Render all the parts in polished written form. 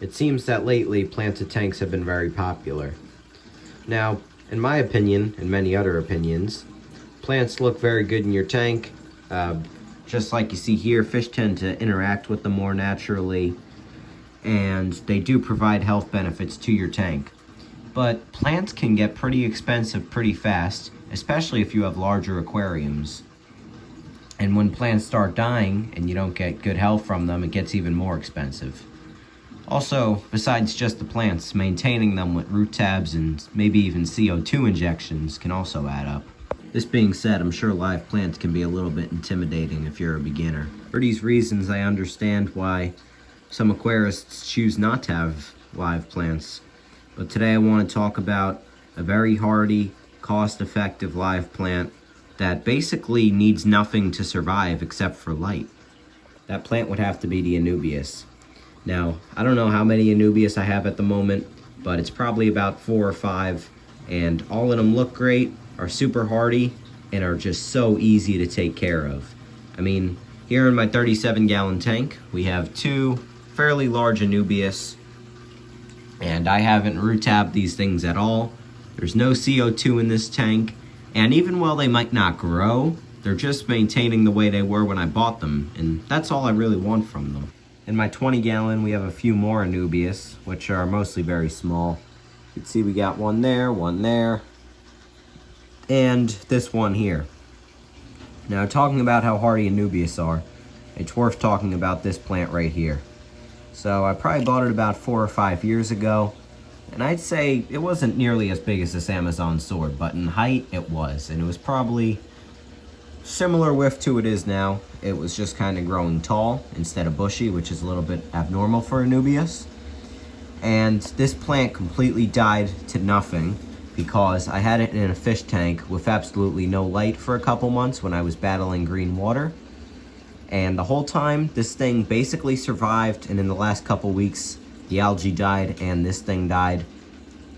It seems that lately planted tanks have been very popular. Now, in my opinion, and many other opinions, plants look very good in your tank. Just like you see here, fish tend to interact with them more naturally, and they do provide health benefits to your tank. But plants can get pretty expensive pretty fast, especially if you have larger aquariums. And when plants start dying and you don't get good health from them, it gets even more expensive. Also, besides just the plants, maintaining them with root tabs and maybe even CO2 injections can also add up. This being said, I'm sure live plants can be a little bit intimidating if you're a beginner. For these reasons, I understand why some aquarists choose not to have live plants. But today I want to talk about a very hardy, cost-effective live plant that basically needs nothing to survive except for light. That plant would have to be the Anubis. Now, I don't know how many Anubis I have at the moment, but it's probably about 4 or 5, and all of them look great, are super hardy, and are just so easy to take care of. I mean, here in my 37-gallon tank, we have 2 fairly large Anubis, and I haven't root tabbed these things at all. There's no CO2 in this tank, and even while they might not grow, they're just maintaining the way they were when I bought them, and that's all I really want from them. In my 20-gallon, we have a few more Anubis, which are mostly very small. You can see we got one there, and this one here. Now, talking about how hardy Anubis are, it's worth talking about this plant right here. So I probably bought it about 4 or 5 years ago, and I'd say it wasn't nearly as big as this Amazon sword, but in height it was, and it was probably similar width to it is now. It was just kind of growing tall instead of bushy, which is a little bit abnormal for Anubis. And this plant completely died to nothing because I had it in a fish tank with absolutely no light for a couple months when I was battling green water. And the whole time, this thing basically survived, and in the last couple weeks, the algae died and this thing died.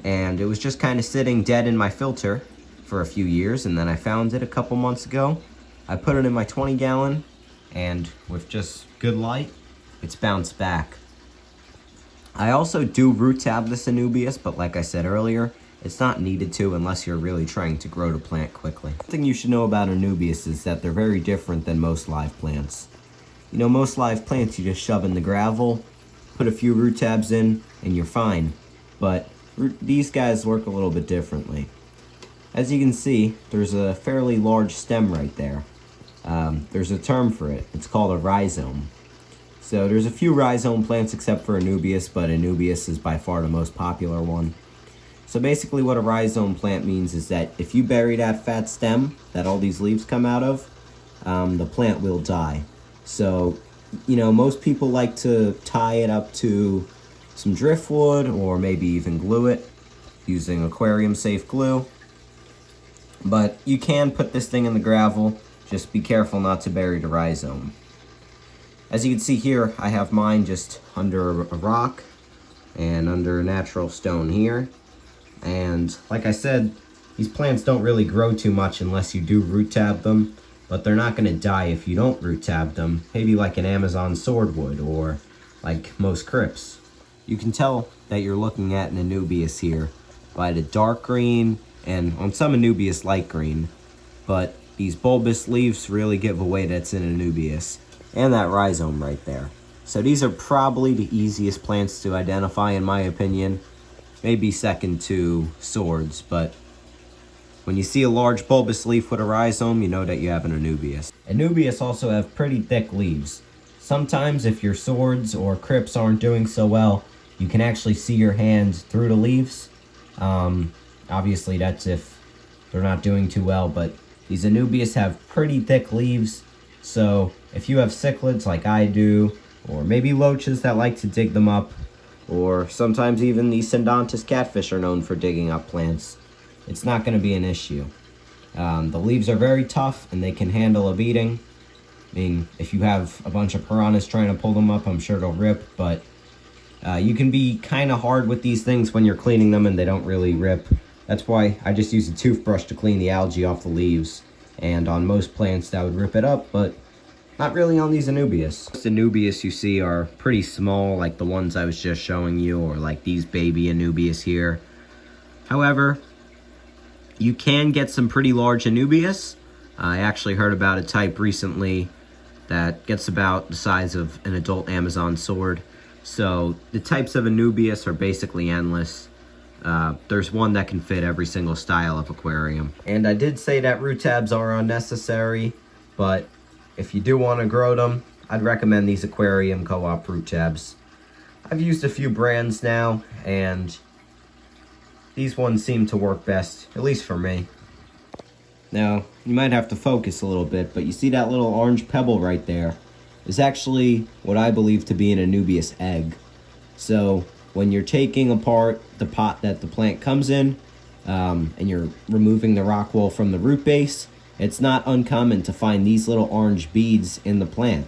And it was just kind of sitting dead in my filter for a few years, and then I found it a couple months ago. I put it in my 20-gallon, and with just good light, it's bounced back. I also do root tab this Anubis, but like I said earlier, it's not needed to unless you're really trying to grow the plant quickly. One thing you should know about Anubis is that they're very different than most live plants. You know, most live plants you just shove in the gravel, put a few root tabs in, and you're fine. But these guys work a little bit differently. As you can see, there's a fairly large stem right there. There's a term for it. It's called a rhizome. So there's a few rhizome plants except for Anubis, but Anubis is by far the most popular one. So basically what a rhizome plant means is that if you bury that fat stem that all these leaves come out of, the plant will die. So, you know, most people like to tie it up to some driftwood or maybe even glue it using aquarium safe glue. But you can put this thing in the gravel, just be careful not to bury the rhizome. As you can see here, I have mine just under a rock and under a natural stone here. And like I said, these plants don't really grow too much unless you do root tab them, but they're not going to die if you don't root tab them, maybe like an Amazon sword would or like most crypts. You can tell that you're looking at an Anubis here by the dark green and on some Anubis light green, but these bulbous leaves really give away that's an Anubis, and that rhizome right there. So these are probably the easiest plants to identify in my opinion, maybe second to swords, but when you see a large bulbous leaf with a rhizome, you know that you have an Anubis. Anubis also have pretty thick leaves. Sometimes if your swords or crypts aren't doing so well, you can actually see your hand through the leaves. Obviously that's if they're not doing too well, but these Anubis have pretty thick leaves, so if you have cichlids like I do, or maybe loaches that like to dig them up, or sometimes even the Synodontis catfish are known for digging up plants, it's not going to be an issue. The leaves are very tough and they can handle a beating. I mean, if you have a bunch of piranhas trying to pull them up, I'm sure they'll rip, but you can be kind of hard with these things when you're cleaning them and they don't really rip. That's why I just use a toothbrush to clean the algae off the leaves, and on most plants that would rip it up, but Not really on these Anubias. Most Anubias you see are pretty small, like the ones I was just showing you, or like these baby Anubias here. However, you can get some pretty large Anubias. I actually heard about a type recently that gets about the size of an adult Amazon sword. So the types of Anubias are basically endless. There's one that can fit every single style of aquarium. And I did say that root tabs are unnecessary, but if you do want to grow them, I'd recommend these aquarium co-op root tabs. I've used a few brands now, and these ones seem to work best, at least for me. Now, you might have to focus a little bit, but you see that little orange pebble right there is actually what I believe to be an Anubias egg. So when you're taking apart the pot that the plant comes in, and you're removing the rock wool from the root base, it's not uncommon to find these little orange beads in the plant.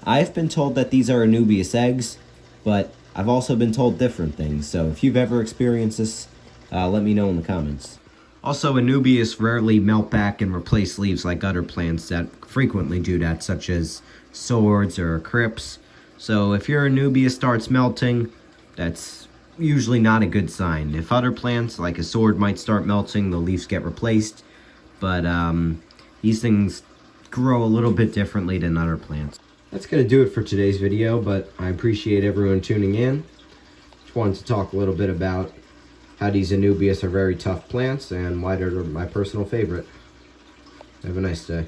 I've been told that these are Anubias eggs, but I've also been told different things. So if you've ever experienced this, let me know in the comments. Also, Anubias rarely melt back and replace leaves like other plants that frequently do that, such as swords or crypts. So if your Anubias starts melting, that's usually not a good sign. If other plants, like a sword, might start melting, the leaves get replaced. But these things grow a little bit differently than other plants. That's going to do it for today's video, but I appreciate everyone tuning in. Just wanted to talk a little bit about how these Anubias are very tough plants and why they're my personal favorite. Have a nice day.